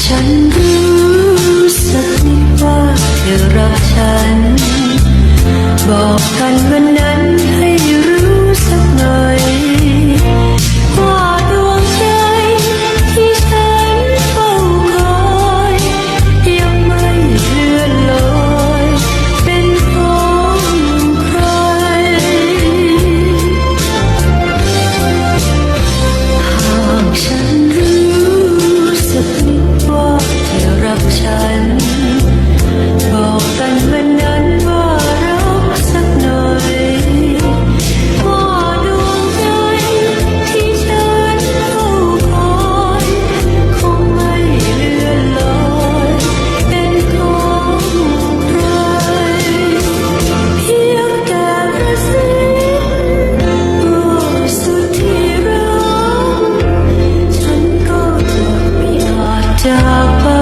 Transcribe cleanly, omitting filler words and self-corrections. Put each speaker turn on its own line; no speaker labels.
ฉันรู้สึกว่าเธอรักฉันบอกกันวันนั้นให้รู้สักหน่อยว่าดวงใจที่ฉันเฝ้าคอยยังไม่เลื่อนลอยเป็นของใครหากฉันรู้สึกว่าเธอรักฉันบอกกันวันนั้นว่ารักสักหน่อยว่าดวงใจที่ฉันเฝ้าคอยคงไม่เลื่อนลอยเป็นของใครเพียงแต่กระซิบว่าสุดที่รักฉันก็จะไม่อาจจากไป